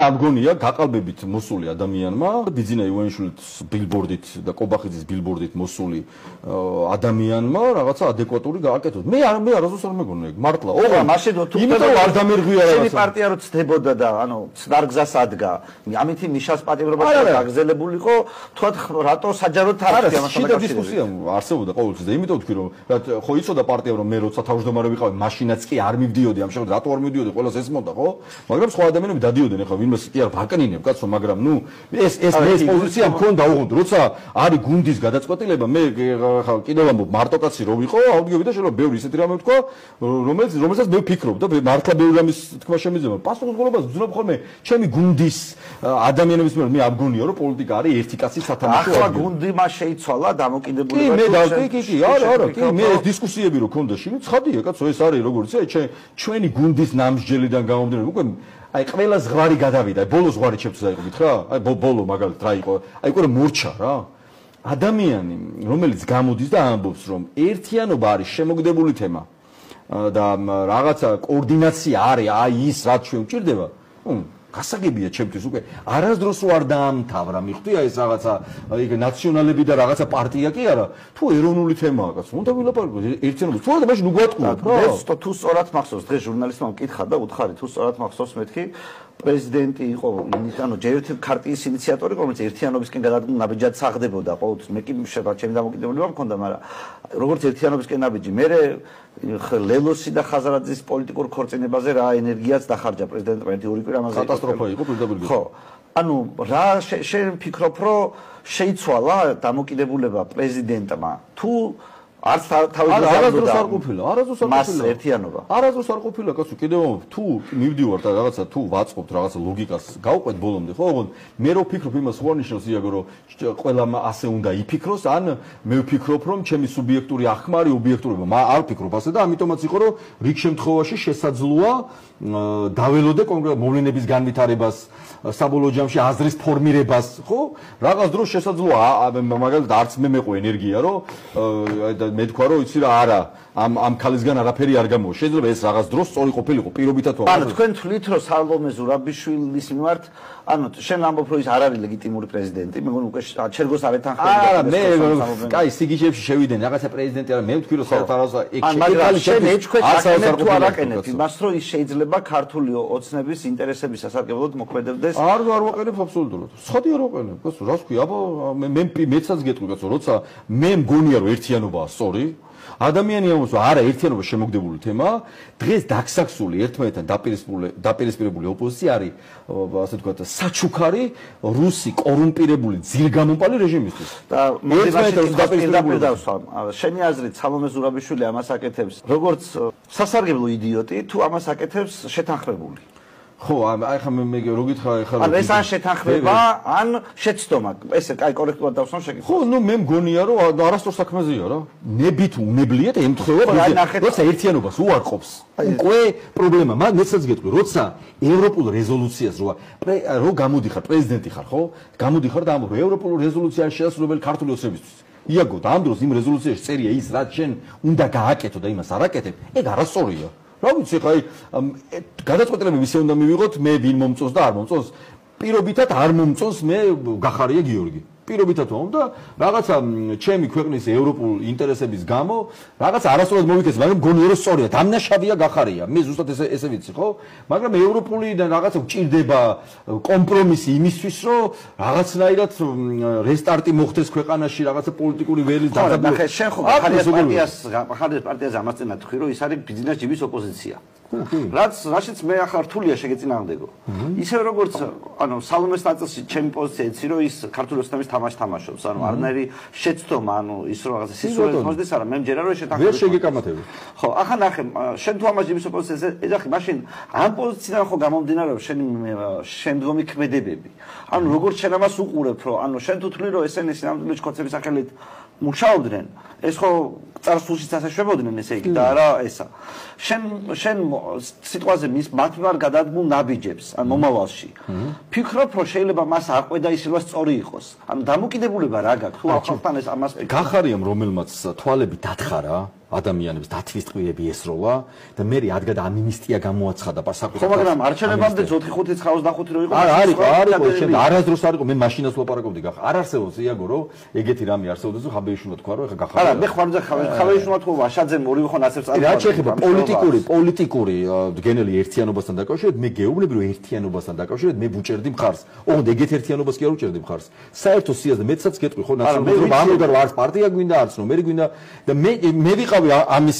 Abgonia გაყალბებით მოსული ადამიანმა ბიძინა ივანიშვილის ბილბორდით და კობახიძის ბილბორდით მოსული ადამიანმა რაღაცა ადეკვატური გააკეთოს. მე არასდროს არ მეგონა ეგ მართლა. ოღონდ მაშინ თუ იმიტომ არ დამერღვია რაღაცა. შენი პარტია რო ცდებოდა და ანუ ცდარგზას ადგა. ამითი მიშას პატიმრობა გაგზელებულიყო, თქვათ რატო საჯაროდ თარიღი ამასთან დაკავშირებით. დისკუსია არსებობდა ყოველთვის და იმიტომ ვთქვი რომ ხო იცოდა პარტიამ რომ მე როცა თავმჯდომარე ვიყავი, მაშინაც კი არ მივდიოდი ამ შემთხვევაში რატო არ მივდიოდი ყველას ესმოდა ხო? მაგრამ სხვა ადამიანები დადიოდნენ ახლა ვინმეს კი არ ვაკნინებ კაცო, მაგრამ ნუ ეს პოზიცია მქონდა უღონდ, როცა არის გუნდის გადაწყვეტილება, მე ხა კიდევ ამბობ მარტო კაცი რო ვიყო, ავდგები და შეიძლება ბევრი ისეთი რამე ვთქვა, რომელსაც მე ვფიქრობ და მართლა ბევრი რამის თქმა შემიძლია. პასუხისმგებლობას ვძნობ ხოლმე ჩემი გუნდის ადამიანების მიერ, მე ამგონია რომ პოლიტიკა არის ერთი კაცის სათამაშო. ახლა გუნდი მას შეიცვალა დამოკიდებულება. კი, არა, კი, მე ეს დისკუსიები რო ქონდა შინ, ცხადია კაცო, ეს არის როგორც ჩვენი გუნდის ნამსჯელიდან გამომდინარე, უკვე აი ყველა ზღვარი გადავიდა, ბოლო ზღვარი ჩემთვის აიყობით რა? აი ბოლო მაგალითად რა იყო? აი უკვე მორჩა რა. ადამიანი, რომელიც გამოდის და ამბობს, რომ ერთიანობა არის შემოგდებული თემა და რაღაცა კოორდინაცია არის, აი ის რაც ჩვენ გვჭირდება, გასაგებია ჩემთვის უკვე არასდროს არ დაამთავრა, მიხვდია ეს რაღაცა იქ ნაციონალები და რაღაცა პარტია კი არა, თუ ეროვნული თემაა კაცო, უნდა ვილაპარაკოთ ერთიანობას. თუ არა მაშინ უგვატყუოთ რა. ეს თუ სწორად მახსოვს, დღეს ჟურნალისტმა მკითხა და უთხარი თუ სწორად მახსოვს მეთქი პრეზიდენტი იყო, ანუ ჯერ ერთი ქარტიის ინიციატორი, რომელიც ერთიანობისკენ გადადგმულ ნაბიჯად საღდებოდა ყოველთვის. მე კი ჩემი დამოკიდებულება მქონდა, მაგრამ როგორც ერთიანობისკენ ნაბიჯი, მე ლელოსი და ხაზარაძის პოლიტიკურ ქორწინებაზე რა ენერგიაც დახარჯა პრეზიდენტმა ერთი ორი კვირა ამაზე. კატასტროფა იყო პირდაპირ. ხო. ანუ რა შენ ფიქრობ, რომ შეიცვალა დამოკიდებულება პრეზიდენტმა? თუ არც არასდროს არ ყოფილა, მას ერთიანობა. არასდროს არ ყოფილა, კაცო, კიდევ თუ მივდივარ და რაღაცა თუ ვაწყობთ რაღაცა ლოგიკას, გავყვეთ ბოლომდე, ხო, ოღონდ მე რო ვფიქრობ იმას უარნიშნავს იაგო, რომ ყველამ ასე უნდა იფიქროს, ან მე ვფიქრობ, რომ ჩემი სუბიექტური ახმარი ობიექტურობა, არ ვფიქრობ ასე და ამიტომაც იყო, რომ რიგ შემთხვევაში შესაძლოა დაველოდე კონკრეტ მოვლენების განვითარებას, საბოლოო ჯამში აზრის ფორმირებას, ხო? რაღაც დროს შესაძლოა, მაგალითად არც მე მეყო ენერგია, რომ მე თქვა რომ იცი რა არა ამ ქალისგან არაფერი არ გამოვა. შეიძლება ეს რაღაც დროს სწორი ყოფილიყო პირობითად თუ არა. ანუ თქვენ თვლით რომ სალომე ზურაბიშვილის მიმართ, ანუ შენ ამბობ რომ ის არ არის ლეგიტიმური პრეზიდენტი, მე მგონი უკვე ჩერგოს არ ეთანხმება. არა, მე კაი სიგიჟეებში შევიდენ, რაღაცა პრეზიდენტი არა, მე ვთქვი რომ საერთოდ მაგრამ შენ ეჭქვეშ აკენებ თუ არ აკენებ, იმას რომ ის შეიძლება ქართული ოცნების ინტერესების სასარგებლოდ მოქმედებდეს. არ ვაყენებ აბსოლუტურად. ცხადია რომ ვაყენებ, კაცო, რას ვქი, აბა მეცაც გეტყვი კაცო, როცა მე მგონია რომ ერთიანობაა სწორი, ადამიანი ამბობს, არა, ერთიანობა შემოგდებული თემაა, დღეს დაქსაქსული ერთმანეთთან დაპირისპირებული ოპოზიცია არის, ასე ვთქვათ, საჩუქარი რუსი კორუმპირებული ძირგამომპალი რეჟიმისთვის. და ერთმანეთთან დაპირისპირებული დავსვამ. შენი აზრით სალომე ზურაბიშვილი ამას აკეთებს როგორც სასარგებლო იდიოტი, თუ ამას აკეთებს შეთანხმებული? ხო, აი ხა მე რო გითხრა ეხლა ან ეს ან შეთანხმება, ან შეცდომა. ესე კაი კორექტულად დავსვამ შეკითხვას. ხო, ნუ მე მგონია რომ არასდროს საქმეზეა რა. ნებით უნებლიეთ ემთხვევა, როცა ერთიანობას უარყოფს. უკვე პრობლემა, მეცაც გეტყვი, როცა ევროპულ რეზოლუციას რო გამოდიხარ, პრეზიდენტი ხარ, ხო? გამოდიხარ და ამბობ, ევროპულ რეზოლუცია შესაძლებელი ქართული ოცნებისთვის. იაგო, და ამ დროს იმ რეზოლუციაში წერია ის, რაც შენ უნდა გააკეთო და იმას არ აკეთებ, ეგ არასწორია. რა ვიცი, ხა გადაწყვეტილება ისე უნდა მივიღოთ, მე ვინ მომწონს და არ მომწონს. პირობითად არ მომწონს მე გახარია გიორგი. პირობითად უნდა რაღაცა ჩემი ქვეყნის ევროპულ ინტერესების გამო რაღაც არასწორად მოვიქეს, მაგრამ მგონია რომ სწორია, დამნაშავეა გახარია. მე ზუსტად ესე ვიცი, ხო? მაგრამ ევროპული და რაღაცა გვჭირდება კომპრომისი იმისთვის, რომ რაღაცნაირად რესტარტი მოხდეს ქვეყანაში, რაღაცა პოლიტიკური ველის დაბადება. ნახე, შენ ხო ხარიას პარტიაზე ამას წინა თქვი, რომ ის არის ბიზნეს ჯიბის ოპოზიცია. რაშიც მე ახლა რთულია შეგეწინააღმდეგო. ისე როგორც ანუ სალომეს ნაწილში ჩემი პოზიცია იცი რომ ის ქართული ოცნების თამაშს თამაშობს, ანუ არნაირი შეცდომა, ანუ ის რომ რაღაცა სისულელს მოსდის არა, მე მჯერა რომ შეთანხმება. ვერ შეგეკამათები. ხო, ახლა ნახე, შენ თუ ამას ჯიბის ოპოზიციაზე ეძახი, მაშინ ამ პოზიციიდან ხო გამომდინარეობს შენი შემდგომი ქმედებები. ანუ როგორც შენ ამას უყურებ, რომ ანუ შენ თუ თვლი რომ ესენი სინამდვილეში კოცების სახელით მუშაობდნენ, ეს ხო წარსულშიც ასე შვებოდნენ ესე იგი და არა ესა. შენ სიტყვაზე მათ მიმართ გადადგმულ ნაბიჯებს ან მომავალში. ფიქრობ რომ შეიძლება მას აყვედა ისევა სწორი იყოს. ანუ დამოკიდებულება რა გაქვს? თუ ახალთან ეს ამას გახარიამ რომელმაც თვალები დათხარა, ადამიანებს დათვისწყვილები ესროლა და მე რადგან ამინისტია გამოაცხადა ხო მაგრამ არჩევნებამდე 4-5-25 რო იყო არის შენ არასდროს არ იყო მე მაშინაც ვლაპარაკობდი გახ არ არსებობს იაგო რომ ეგეთი რამე არსებობს ხაბეიშვილმა თქვა რომ ეხა გახარ არა მე ხარ ხაბეიშვილმა თქვა ვაშაძემ ორივე ხო ნაცებს წარდგა რა შეეხება პოლიტიკური გენელი ერთიანობასთან დაკავშირებით მე გეუბნები რომ ერთიანობასთან დაკავშირებით მე ვუჭერდი მხარს ოღონდ ეგეთ ერთიანობას კი არ ვუჭერდი მხარს საერთო სიაზე მეცაც გეტყვი ხო ნაცნობად ამოდარ არც პარტია გვინდა არც ნომერი გვინდა და მე ვიყავი ამის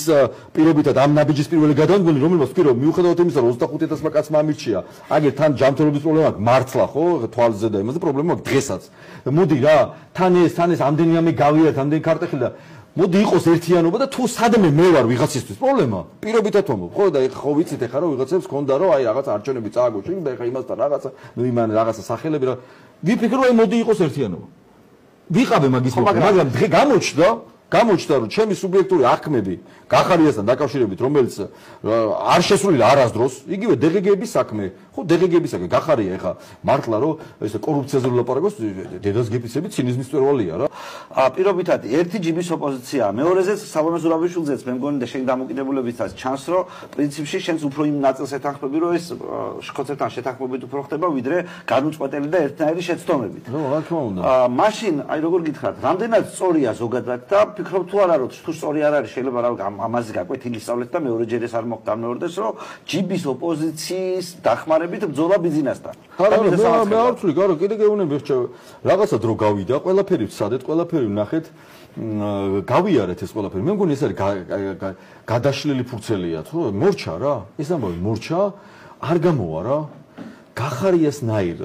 პირობითად ამ ნაბიჯის პირველი გადამდგომი რომელმაც ვთქვი რომ მიუხედავად იმისა რომ 25000 კაცმა ამირჩია აგერ თან ჯანმრთელობის პრობლემა აქვს მართლა ხო თვალზე და იმაზე პრობლემა აქვს დღესაც მოდი რა თან ეს ამდენი ამე გავიარეთ ამდენი ქარტეხი და მოდი იყოს ერთიანობა და თუ სადმე მე ვარ ვიღაცისთვის პრობლემა პირობითად ვამბობ ხო და ეხა ხო ვიცით ეხა რომ ვიღაცებს ქონდა რომ აი რაღაც არჩევნები წააგო შენ და ეხა იმასთან რაღაცა იმან რაღაცა სახელები რა ვიფიქრე რომ აი მოდი იყოს ერთიანობა ვიყავე მაგის მაგრამ დღე გამოჩნდა რომ ჩემი სუბიექტური აღქმები გახარიასთან დაკავშირებით რომელიც არ შესრულია არასდროს იგივე დეგეგების საქმე ხო დეგეგების საქმე გახარია ეხა მართლა რომ ეს კორუფციაზე ვლაპარაკოს დედას გეპისები ცინიზმის მწვერვალია რა პირობითად ერთი ჯიბის ოპოზიცია მეორეზეც საბოლოო ზურაბიშვილზეც მე მგონი და შენ დამოკიდებულებითაც ჩანს რომ პრინციპში შენს უფრო იმ ნაწილს ეთანხმები რომ ეს შხოცებთან შეთანხმებით უფრო ხდება ვიდრე განუწყვეტელი და ერთნაირი შეცდომებით რა თქმა უნდა მაშინ აი როგორ გითხრათ რამდენად სწორია ზოგადად და ფიქრობ თუ არა რომ თუ სწორი არ არის შეიძლება რა ამაზე გაკვეთილი სწავლეთ და მეორეჯერ ეს არ მოხდამეორდეს რომ ჯიბის ოპოზიციის დახმარებით ბრძოლა ბიზნესთან მე არ ვთვლი გარო კიდე გეუბნები ხჭა რაღაცა დრო გავიდა ყველაფერი ვცადეთ ყველაფერი ვნახეთ გავიარეთ ეს ყველაფერი მე მგონი ეს არის გადაშლილი ფურცელია თუ მორჩა რა ეს ამბავი მორჩა არ გამოვა რა გახარიასნაირ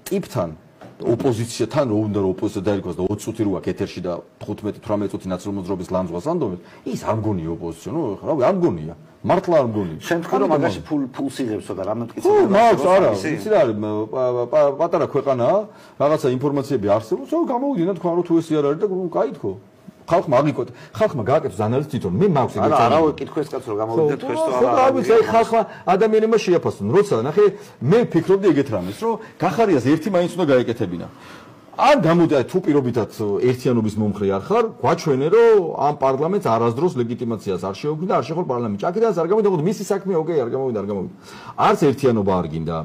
ტიპთან ოპოზიციათან რო უნდა რომ ოპოზიცია დაირქვას და 20 წუთი რო აქვს ეთერში და 15-18 წუთი ნაცნობმოძრაობის ლანძღვას ანდომებს ის არ მგონია ოპოზიცია ნუ რავი არ მგონია მართლა არ მგონია შენ თქვი რომ მაგაში ფულს იღებსო და რამე მტკიცე ხო მაქვს არა იცი რა არის პატარა ქვეყანაა რაღაცა ინფორმაციები არსებობს რომ გამოვიდნენ თქვა რომ თუ ეს არ არის და გაითქო ხალხმა აგიკოთ ხალხმა გააკეთოს ანალიზი თვითონ მე მაქვს ეგეთი არა კითხვის კაც რომ გამოვიდნენ თქვენს თუ არა რა ვიცი ხალხმა ადამიანებმა შეაფასონ როცა ნახე მე ვფიქრობდი ეგეთ რამეს რომ გახარიას ერთი მაინც უნდა გაეკეთებინა არ გამოდი თუ პირობითად ერთიანობის მომხრე არ ხარ გვაჩვენე რომ ამ პარლამენტს არასდროს ლეგიტიმაციას არ შეუქმნა არ შეხვალ პარლამენტში აკეთებს არ გამოვიდა ხო მისი საქმეა ოკეი არ გამოვიდა არც ერთიანობა არ გინდა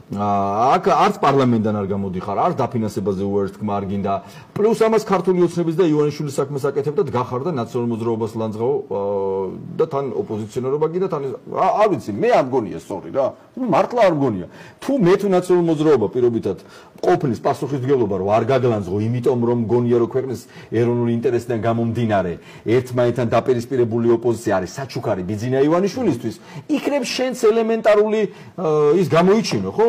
აქ არც პარლამენტიდან არ გამოდიხარ, არც დაფინანსებაზე უერთქმა არ გინდა. პლუს ამას ქართული ოცნების და ივანიშვილის საქმეს აკეთებდათ, გახარდა ნაციონალურ მოძრაობას ლანძღაო და თან ოპოზიციონერობა გინდა, თან არ ვიცი, მე არ მგონია სწორი რა. მართლა არ მგონია. თუ მე თუ ნაციონალურ მოძრაობა პირობითად ყოფნის პასუხისმგებლობა რომ არ გაგლანძღო, იმიტომ რომ მგონია რომ ქვეყნის ეროვნული ინტერესიდან გამომდინარე, ერთმანეთთან დაპირისპირებული ოპოზიცია არის საჩუქარი ბიძინა ივანიშვილისთვის, იქნებ შენს ელემენტარული ის გამოიჩინო, ხო?